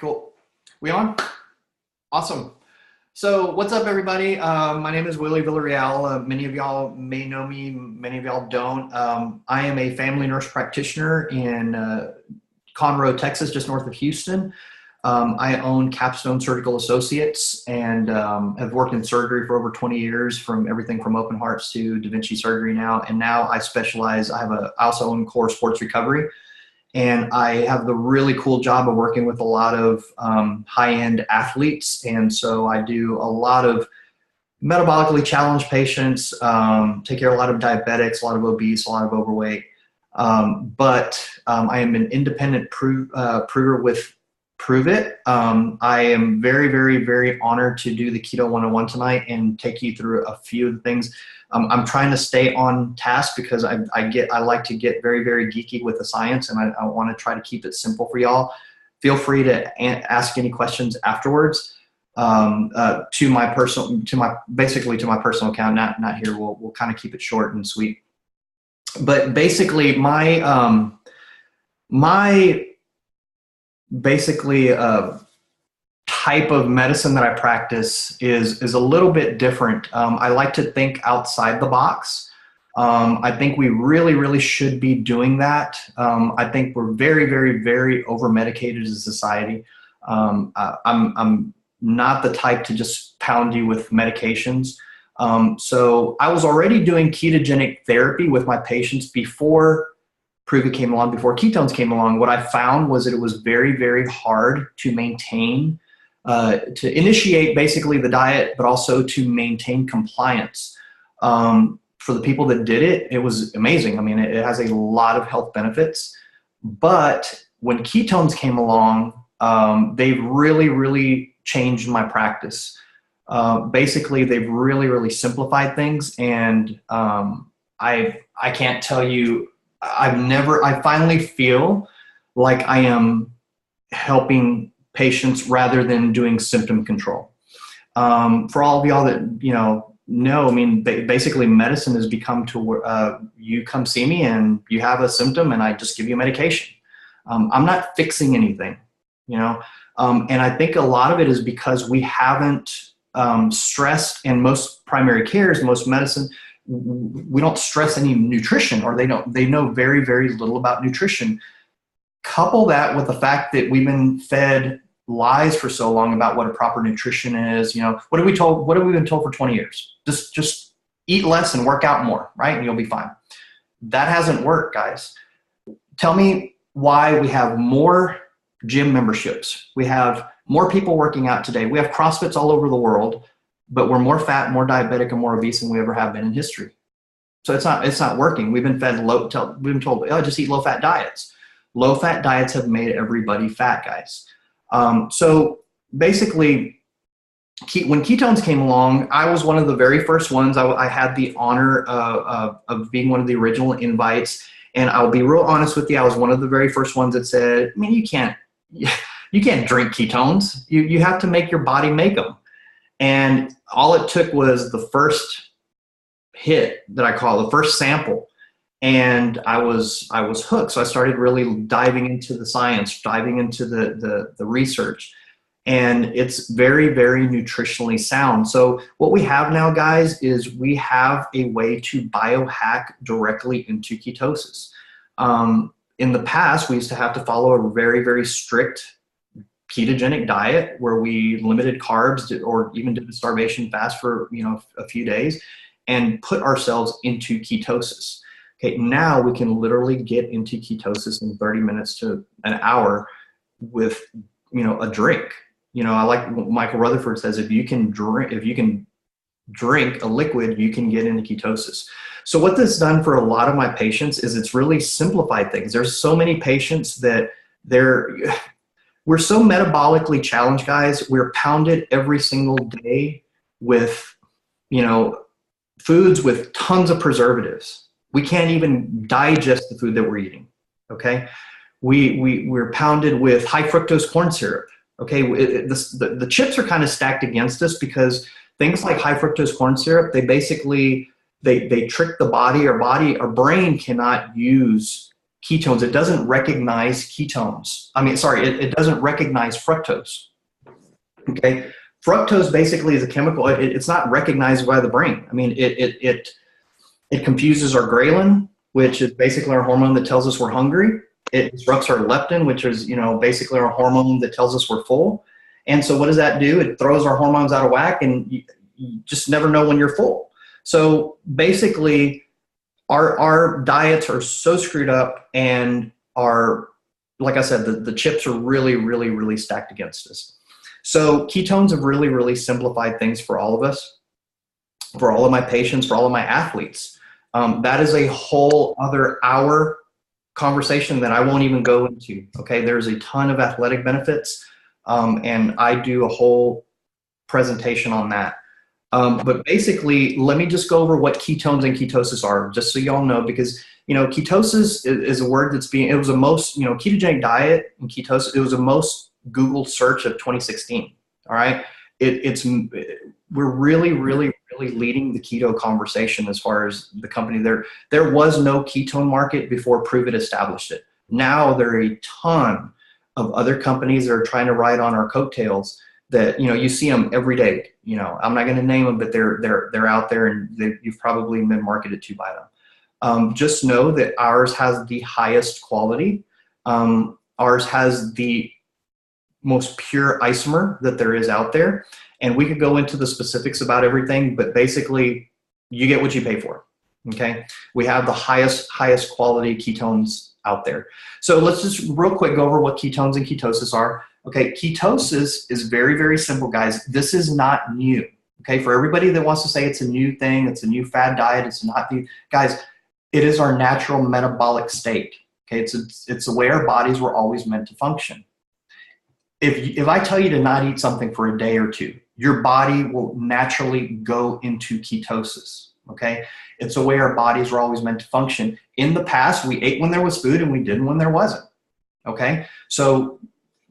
Cool. We on? Awesome. So what's up, everybody? My name is Willie Villarreal. Many of y'all may know me. Many of y'all don't. I am a family nurse practitioner in Conroe, Texas, just north of Houston. I own Capstone Surgical Associates and have worked in surgery for over 20 years, from everything from open hearts to Da Vinci surgery now. And now I specialize. I also own Core Sports Recovery. And I have the really cool job of working with a lot of high-end athletes. And so I do a lot of metabolically challenged patients, take care of a lot of diabetics, a lot of obese, a lot of overweight. But I am an independent prover with Prüvit. I am very, very, very honored to do the Keto 101 tonight and take you through a few of the things. I'm trying to stay on task because I like to get very, very geeky with the science, and I want to try to keep it simple for y'all. Feel free to ask any questions afterwards to my personal account. Not here. We'll kind of keep it short and sweet. But basically, my type of medicine that I practice is a little bit different. I like to think outside the box. I think we really, really should be doing that. I think we're very, very, very over-medicated as a society. I'm not the type to just pound you with medications. So I was already doing ketogenic therapy with my patients before Prüvit came along, before ketones came along. What I found was that it was very, very hard to maintain, to initiate basically the diet, but also to maintain compliance. For the people that did it, it was amazing. I mean, it has a lot of health benefits. But when ketones came along, they've really, really changed my practice. Basically, they've really, really simplified things. And I can't tell you, I finally feel like I am helping patients rather than doing symptom control. For all of y'all that, I mean, basically medicine has become to where you come see me and you have a symptom and I just give you medication. I'm not fixing anything, and I think a lot of it is because we haven't stressed, in most primary cares, most medicine, we don't stress any nutrition, or they know very, very little about nutrition. Couple that with the fact that we've been fed lies for so long about what a proper nutrition is. What have we been told for 20 years? Just eat less and work out more, right? And you'll be fine. That hasn't worked, guys. Tell me why we have more gym memberships. We have more people working out today. We have CrossFits all over the world, but we're more fat, more diabetic, and more obese than we ever have been in history. So it's not working. We've been told, oh, just eat low-fat diets. Low-fat diets have made everybody fat, guys. So basically, when ketones came along, I was one of the very first ones. I had the honor of being one of the original invites. And I'll be real honest with you, I was one of the very first ones that said, I mean, you can't drink ketones. You have to make your body make them. And all it took was the first hit that I call the first sample. And I was hooked. So I started really diving into the science, diving into the research. And it's very, very nutritionally sound. So what we have now, guys, is we have a way to biohack directly into ketosis. In the past, we used to have to follow a very, very strict ketogenic diet where we limited carbs or even did a starvation fast for a few days and put ourselves into ketosis. Okay, now we can literally get into ketosis in 30 minutes to an hour with a drink. I like what Michael Rutherford says, if you can drink a liquid, you can get into ketosis. So what this has done for a lot of my patients is it's really simplified things. There's so many patients that we're so metabolically challenged, guys. We're pounded every single day with, foods with tons of preservatives. We can't even digest the food that we're eating, okay? We're pounded with high fructose corn syrup, okay? The chips are kind of stacked against us because things like high fructose corn syrup, they basically, they trick the body. Our brain cannot use ketones. It doesn't recognize ketones. I mean, sorry, it doesn't recognize fructose. Okay, fructose basically is a chemical. It's not recognized by the brain. I mean, it confuses our ghrelin, which is basically our hormone that tells us we're hungry. It disrupts our leptin, which is, you know, basically our hormone that tells us we're full. And so what does that do? It throws our hormones out of whack, and you just never know when you're full. So basically, our diets are so screwed up, and like I said, the chips are really, really, really stacked against us. So ketones have really, really simplified things for all of us, for all of my patients, for all of my athletes. That is a whole other hour conversation that I won't even go into. Okay, there's a ton of athletic benefits, and I do a whole presentation on that. But basically, let me just go over what ketones and ketosis are, just so y'all know, because, you know, ketosis is a word that's it was a most, you know, ketogenic diet and ketosis, it was a most Googled search of 2016. All right. We're really, really, really leading the keto conversation as far as the company. There was no ketone market before Prüvit established it. Now there are a ton of other companies that are trying to ride on our coattails that, you know, you see them every day. You know, I'm not going to name them, but they're out there, and you've probably been marketed to by them. Just know that ours has the highest quality. Ours has the most pure isomer that there is out there. And we could go into the specifics about everything, but basically you get what you pay for. Okay. We have the highest quality ketones out there. So let's just real quick go over what ketones and ketosis are. Okay. Ketosis is very, very simple, guys. This is not new. Okay. For everybody that wants to say it's a new thing, it's a new fad diet, it's not new, guys, it is our natural metabolic state. Okay. It's the way our bodies were always meant to function. If I tell you to not eat something for a day or two, your body will naturally go into ketosis, okay? It's the way our bodies were always meant to function. In the past, we ate when there was food and we didn't when there wasn't, okay? So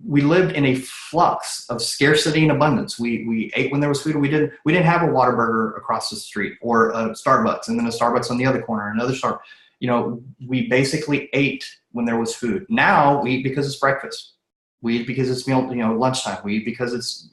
we lived in a flux of scarcity and abundance. We ate when there was food, and we didn't have a Whataburger across the street, or a Starbucks, and then a Starbucks on the other corner, another Starbucks. You know, we basically ate when there was food. Now we eat because it's breakfast. We eat because it's lunchtime. We eat because it's,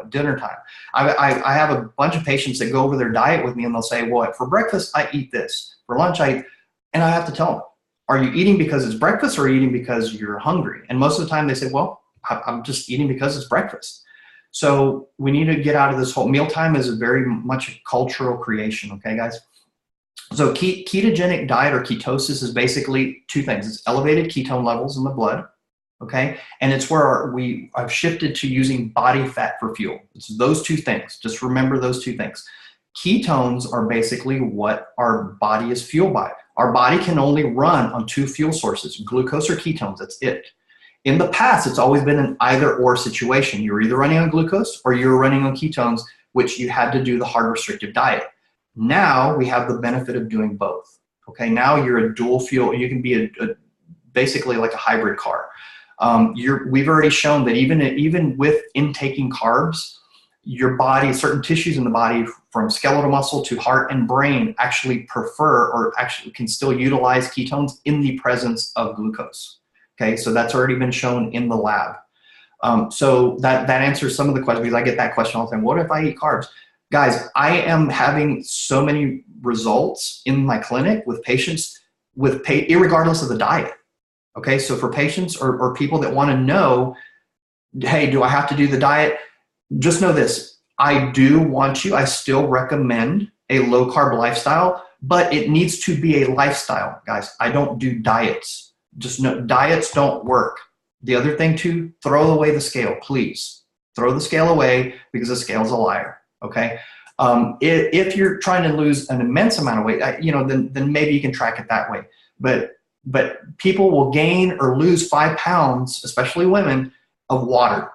dinner time. I have a bunch of patients that go over their diet with me, and they'll say, well, for breakfast, I eat this. For lunch, and I have to tell them, are you eating because it's breakfast, or are you eating because you're hungry? And most of the time they say, well, I'm just eating because it's breakfast. So we need to get out of this whole mealtime is a very much a cultural creation. Okay, guys? So ketogenic diet or ketosis is basically two things. It's elevated ketone levels in the blood. Okay, and it's where I've shifted to using body fat for fuel. It's those two things. Just remember those two things. Ketones are basically what our body is fueled by. Our body can only run on two fuel sources, glucose or ketones. That's it. In the past, it's always been an either-or situation. You're either running on glucose or you're running on ketones, which you had to do the hard restrictive diet. Now we have the benefit of doing both. Okay, now you're a dual fuel. You can be basically like a hybrid car. We've already shown that even with intaking carbs, your body, certain tissues in the body, from skeletal muscle to heart and brain, actually prefer or actually can still utilize ketones in the presence of glucose. Okay, so that's already been shown in the lab. So that answers some of the questions, because I get that question all the time. What if I eat carbs? Guys, I am having so many results in my clinic with patients irregardless of the diet. Okay, so for patients or people that want to know, hey, do I have to do the diet? Just know this. I still recommend a low carb lifestyle, but it needs to be a lifestyle, guys. I don't do diets. Just know diets don't work. The other thing too, throw away the scale, please. Throw the scale away, because the scale's a liar, okay? If you're trying to lose an immense amount of weight, then maybe you can track it that way. But people will gain or lose 5 pounds, especially women, of water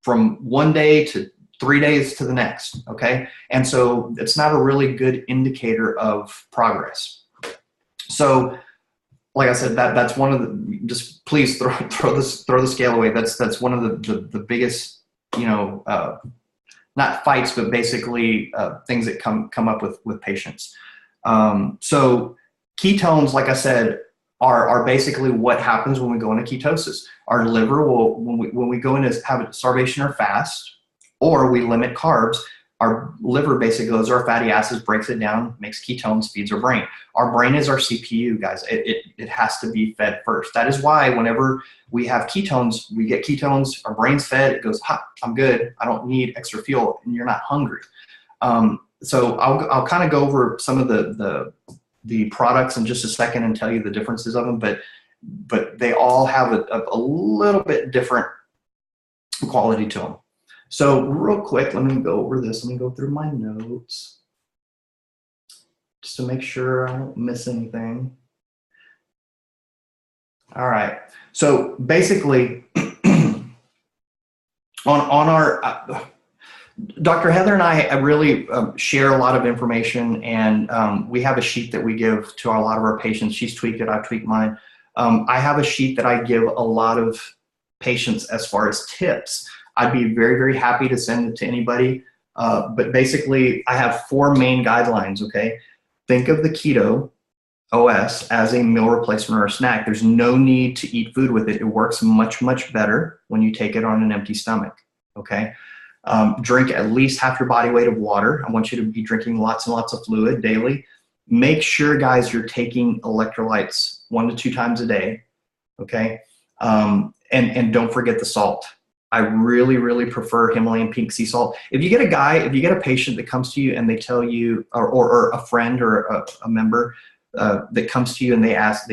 from one day to 3 days to the next, okay? And so it's not a really good indicator of progress. So like I said, that's one of the, just please throw the scale away. That's one of the biggest, not fights, but basically things that come up with patients. So ketones, like I said, are basically what happens when we go into ketosis. Our liver will, when we go into have a starvation or fast, or we limit carbs, our liver basically goes to our fatty acids, breaks it down, makes ketones, feeds our brain. Our brain is our CPU, guys. It has to be fed first. That is why whenever we have ketones, we get ketones, our brain's fed, it goes, ha, I'm good, I don't need extra fuel, and you're not hungry. So I'll kind of go over some of the products in just a second and tell you the differences of them, but they all have a little bit different quality to them. So real quick, let me go over this. Let me go through my notes just to make sure I don't miss anything. All right. So basically, on our Dr. Heather and I really share a lot of information, and we have a sheet that we give to a lot of our patients. She's tweaked it, I've tweaked mine. I have a sheet that I give a lot of patients as far as tips. I'd be very, very happy to send it to anybody. But basically, I have 4 main guidelines, okay? Think of the keto OS as a meal replacement or a snack. There's no need to eat food with it. It works much, much better when you take it on an empty stomach, okay? Drink at least half your body weight of water. I want you to be drinking lots and lots of fluid daily. Make sure, guys, you're taking electrolytes 1 to 2 times a day, okay? And don't forget the salt. I really, really prefer Himalayan pink sea salt. If you get a patient that comes to you and they tell you, or a friend or a member that comes to you and they ask,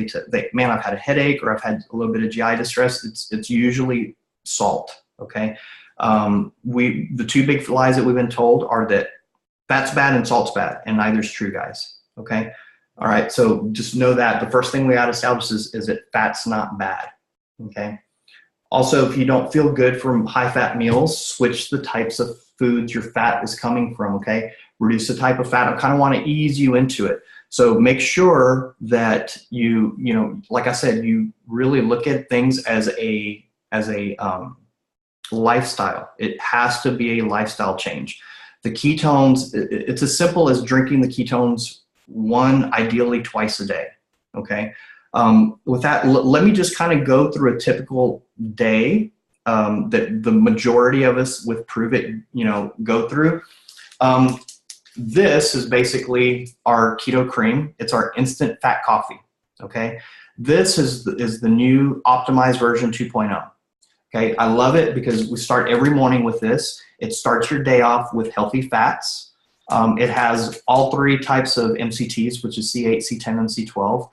man, I've had a headache or I've had a little bit of GI distress, it's usually salt, okay? The 2 big lies that we've been told are that fat's bad and salt's bad, and neither's true, guys, okay? All right, so just know that the first thing we gotta establish is that fat's not bad, okay? Also, if you don't feel good from high-fat meals, switch the types of foods your fat is coming from, okay? Reduce the type of fat. I kind of want to ease you into it. So make sure that you know, like I said, you really look at things as a lifestyle. It has to be a lifestyle change. The ketones, it's as simple as drinking the ketones 1, ideally twice a day, okay? With that, let me just kind of go through a typical day that the majority of us with Prüvit, go through. This is basically our keto cream. It's our instant fat coffee, okay? This is the new optimized version 2.0. Okay, I love it because we start every morning with this. It starts your day off with healthy fats. It has all 3 types of MCTs, which is C8, C10, and C12.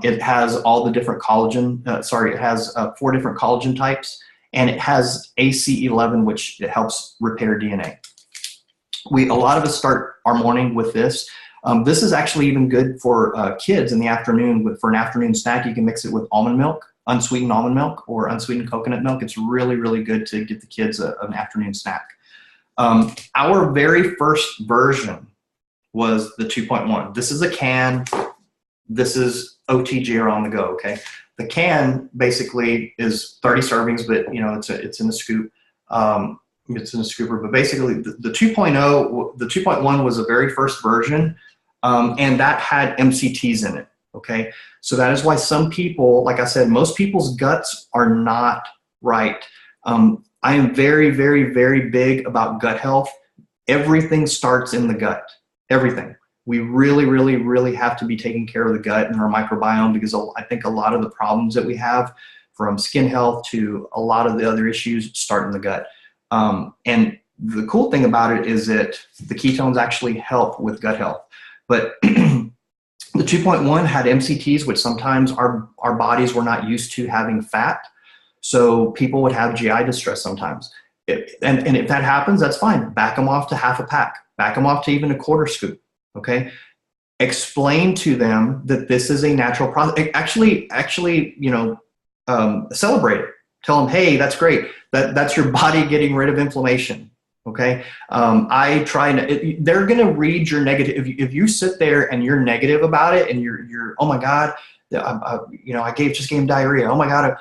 It has all the different collagen, it has 4 different collagen types, and it has AC11, which it helps repair DNA. A lot of us start our morning with this. This is actually even good for kids in the afternoon. For an afternoon snack, you can mix it with almond milk, unsweetened almond milk, or unsweetened coconut milk. It's really, really good to get the kids an afternoon snack. Our very first version was the 2.1. This is a can. This is OTG or on the go, okay? The can basically is 30 servings, but it's in a scoop. It's in a scooper, but basically the 2.0, the 2.1 was the very first version, and that had MCTs in it, okay? So that is why some people, like I said, most people's guts are not right. I am very, very, very big about gut health. Everything starts in the gut, everything. We really, really, really have to be taking care of the gut and our microbiome, because I think a lot of the problems that we have, from skin health to a lot of the other issues, start in the gut. And the cool thing about it is that the ketones actually help with gut health. But the 2.1 had MCTs, which sometimes our bodies were not used to having fat. So people would have GI distress sometimes. And if that happens, that's fine. Back them off to half a pack. Back them off to even a quarter scoop. Okay. Explain to them that this is a natural process. Actually, celebrate it. Tell them, hey, that's great. That's your body getting rid of inflammation. Okay. They're going to read your negative. If you sit there and you're negative about it and you're, oh my God, I just gave him diarrhea. Oh my God.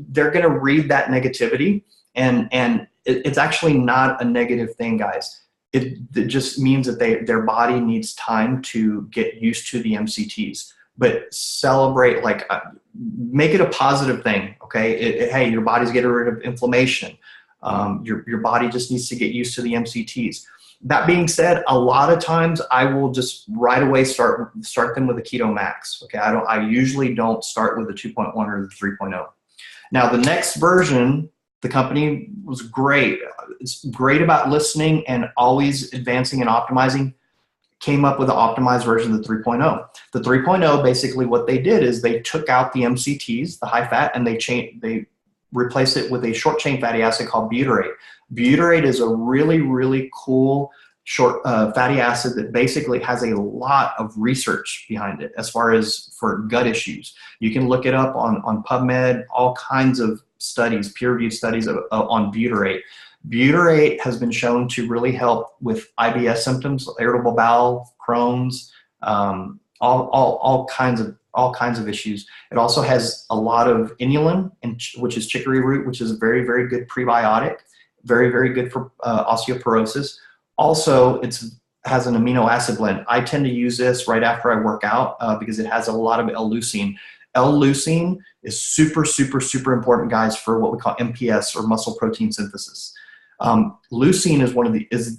They're going to read that negativity, and it's actually not a negative thing, guys. It just means that their body needs time to get used to the MCTs. but celebrate, like make it a positive thing. Okay. Hey, your body's getting rid of inflammation. Your body just needs to get used to the MCTs. That being said, a lot of times I will just right away start them with a Keto Max. Okay. I usually don't start with the 2.1 or the 3.0. Now the next version, the company was great. It's great about listening and always advancing and optimizing. Came up with an optimized version of the 3.0. The 3.0, basically what they did is they took out the MCTs, the high fat, and they replaced it with a short chain fatty acid called butyrate. Butyrate is a really, really cool short fatty acid that basically has a lot of research behind it as far as for gut issues. You can look it up on PubMed, all kinds of studies, peer-reviewed studies on butyrate. Butyrate has been shown to really help with IBS symptoms, irritable bowel, Crohn's, all kinds of issues. It also has a lot of inulin, which is chicory root, which is a very, very good prebiotic, very, very good for osteoporosis. Also, it has an amino acid blend. I tend to use this right after I work out because it has a lot of L-leucine. L-leucine is super, super, super important, guys, for what we call MPS, or muscle protein synthesis. Leucine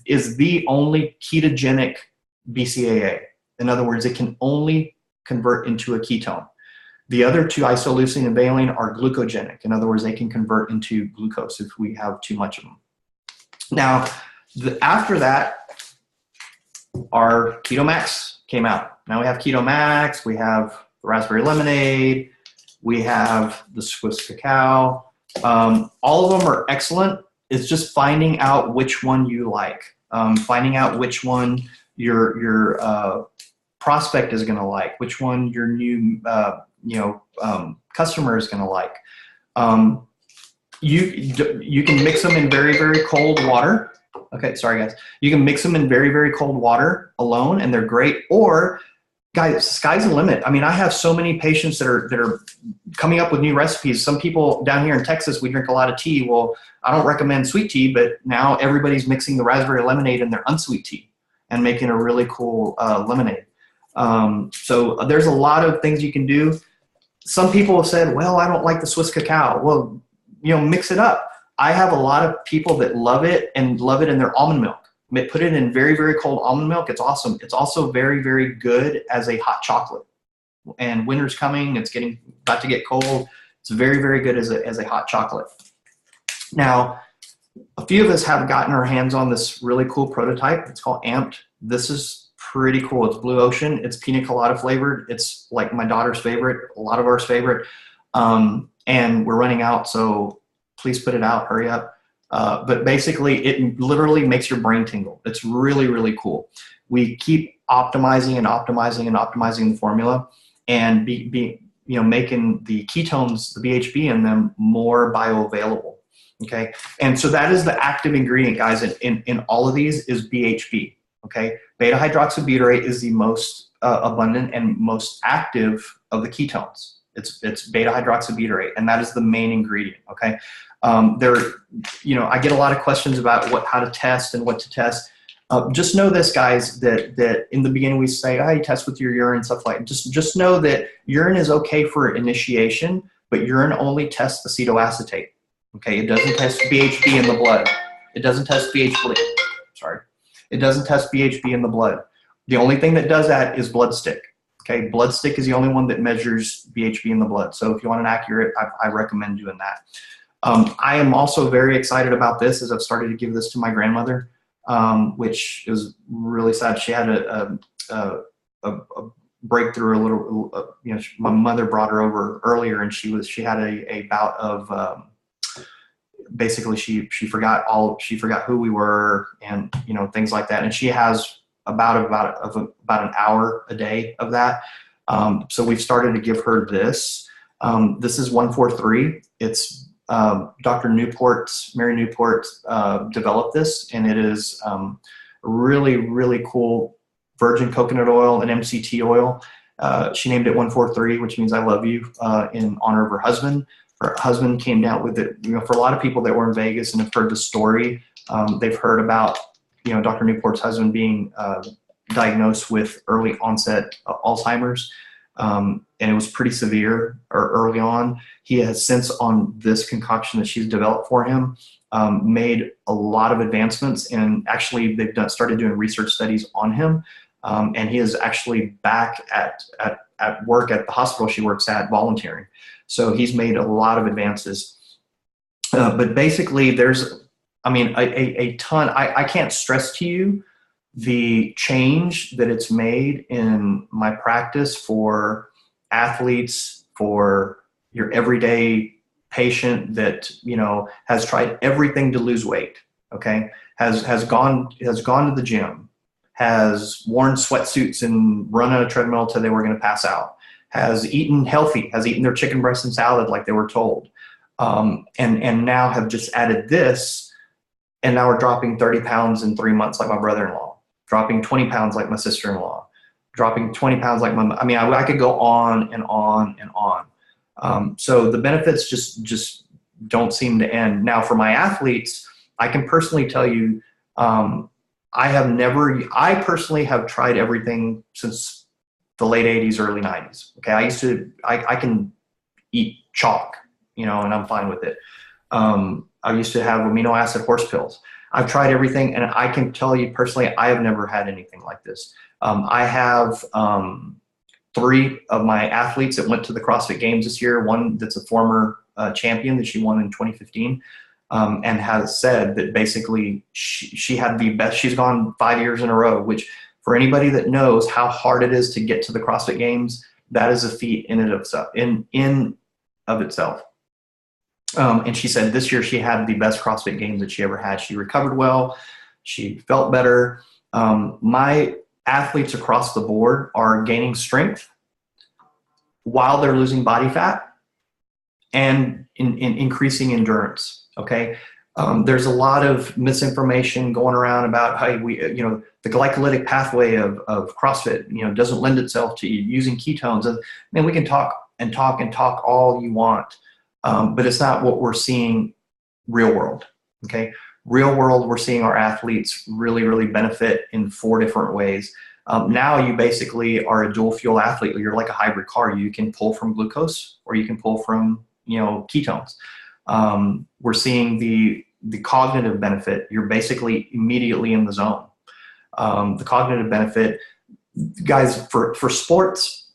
is the only ketogenic BCAA. In other words, it can only convert into a ketone. The other two, isoleucine and valine, are glucogenic. In other words, they can convert into glucose if we have too much of them. Now, after that, our Keto Max came out. Now we have Keto Max, we have the raspberry lemonade, we have the Swiss cacao. All of them are excellent. It's just finding out which one you like, finding out which one your prospect is going to like, which one your new customer is going to like. You can mix them in very, very cold water. Okay, sorry guys. You can mix them in very, very cold water alone, and they're great. Or, guys, sky's the limit. I mean, I have so many patients that are coming up with new recipes. Some people down here in Texas, we drink a lot of tea. Well, I don't recommend sweet tea, but now everybody's mixing the raspberry lemonade in their unsweet tea and making a really cool lemonade. So there's a lot of things you can do. Some people have said, well, I don't like the Swiss cacao. Well, mix it up. I have a lot of people that love it and love it in their almond milk. Put it in very, very cold almond milk. It's awesome. It's also very, very good as a hot chocolate. And winter's coming. It's about to get cold. It's very, very good as a hot chocolate. Now, a few of us have gotten our hands on this really cool prototype. It's called Amped. This is pretty cool. It's Blue Ocean. It's pina colada flavored. It's like my daughter's favorite, a lot of ours favorite. And we're running out, so please put it out. Hurry up. But basically, it literally makes your brain tingle. It's really, really cool. We keep optimizing and optimizing and optimizing the formula, and making the ketones, the BHB in them, more bioavailable. Okay, and so that is the active ingredient, guys. In all of these is BHB. Okay, beta hydroxybutyrate is the most abundant and most active of the ketones. It's beta hydroxybutyrate, and that is the main ingredient. Okay. I get a lot of questions about how to test and what to test. Just know this, guys, that in the beginning we say, you test with your urine, stuff like that. Just know that urine is okay for initiation, but urine only tests acetoacetate. Okay, it doesn't test BHB in the blood. It doesn't test BHB. Sorry, it doesn't test BHB in the blood. The only thing that does that is blood stick. Okay, blood stick is the only one that measures BHB in the blood. So if you want an accurate, I recommend doing that. I am also very excited about this as I've started to give this to my grandmother, which is really sad. She had a breakthrough a little, my mother brought her over earlier, and she had a bout of, basically she forgot who we were, and things like that. And she has about an hour a day of that. So we've started to give her this. This is 143. It's Dr. Mary Newport developed this, and it is really, really cool virgin coconut oil and MCT oil. She named it 143, which means I love you, in honor of her husband. Her husband came down with it. For a lot of people that were in Vegas and have heard the story, they've heard about Dr. Newport's husband being diagnosed with early onset Alzheimer's. and it was pretty severe early on. He has since, on this concoction that she's developed for him, made a lot of advancements, and actually they've started doing research studies on him, and he is actually back at work at the hospital she works at volunteering. So he's made a lot of advances. But basically there's, I mean, a ton. I can't stress to you the change that it's made in my practice for athletes, for your everyday patient that, you know, has tried everything to lose weight, okay, has gone to the gym, has worn sweatsuits and run on a treadmill till they were going to pass out, has eaten healthy, has eaten their chicken breast and salad like they were told, and now have just added this, and now we're dropping 30 pounds in 3 months like my brother-in-law, dropping 20 pounds like my sister-in-law, dropping 20 pounds like I mean, I could go on and on and on. So the benefits just don't seem to end. Now for my athletes, I can personally tell you, I personally have tried everything since the late 80s, early 90s. Okay, I can eat chalk, you know, and I'm fine with it. I used to have amino acid horse pills. I've tried everything, and I can tell you personally, I have never had anything like this. I have 3 of my athletes that went to the CrossFit Games this year. One that's a former champion that she won in 2015, and has said that basically she had the best. She's gone 5 years in a row, which for anybody that knows how hard it is to get to the CrossFit Games, that is a feat in and of itself. And she said this year she had the best CrossFit Games that she ever had. She recovered well. She felt better. My athletes across the board are gaining strength while they're losing body fat and in increasing endurance. Okay. There's a lot of misinformation going around about, hey, you know, the glycolytic pathway of CrossFit, you know, doesn't lend itself to using ketones. And man, we can talk and talk and talk all you want. But it's not what we're seeing real world, okay? Real world, we're seeing our athletes really, really benefit in 4 different ways. Now you basically are a dual fuel athlete. You're like a hybrid car. You can pull from glucose or you can pull from, you know, ketones. We're seeing the cognitive benefit. You're basically immediately in the zone. The cognitive benefit, guys, for sports,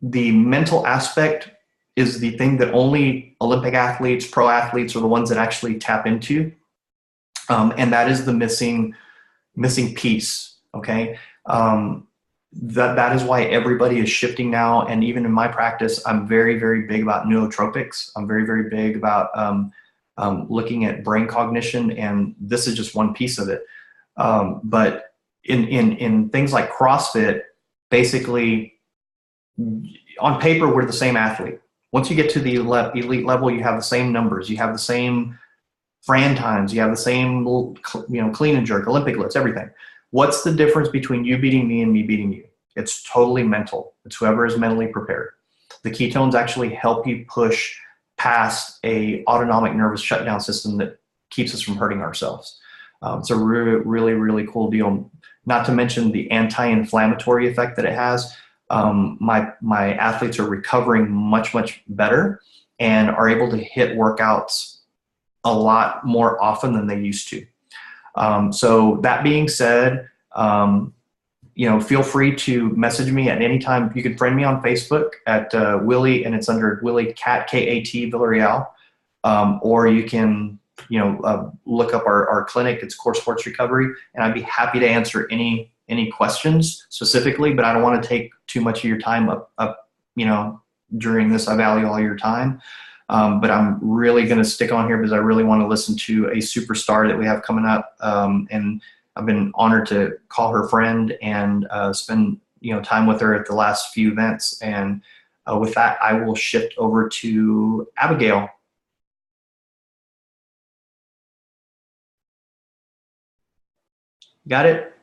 the mental aspect is the thing that only Olympic athletes, pro athletes are the ones that actually tap into. And that is the missing piece, okay? That is why everybody is shifting now. And even in my practice, I'm very, very big about nootropics. I'm very, very big about looking at brain cognition, and this is just one piece of it. But in things like CrossFit, basically, on paper, we're the same athlete. Once you get to the elite level, you have the same numbers, you have the same Fran times, you have the same, you know, clean and jerk, Olympic lifts, everything. What's the difference between you beating me and me beating you? It's totally mental. It's whoever is mentally prepared. The ketones actually help you push past a autonomic nervous shutdown system that keeps us from hurting ourselves. It's a really, really cool deal. Not to mention the anti-inflammatory effect that it has. My athletes are recovering much, much better and are able to hit workouts a lot more often than they used to. So that being said, you know, feel free to message me at any time. You can friend me on Facebook at Willie, and it's under Willie K-A-T Villarreal, or you can, you know, look up our clinic. It's Core Sports Recovery, and I'd be happy to answer any questions specifically, but I don't want to take too much of your time up, you know, during this. I value all your time. But I'm really going to stick on here because I really want to listen to a superstar that we have coming up. And I've been honored to call her friend and spend, you know, time with her at the last few events. And with that, I will shift over to Abigail. Got it?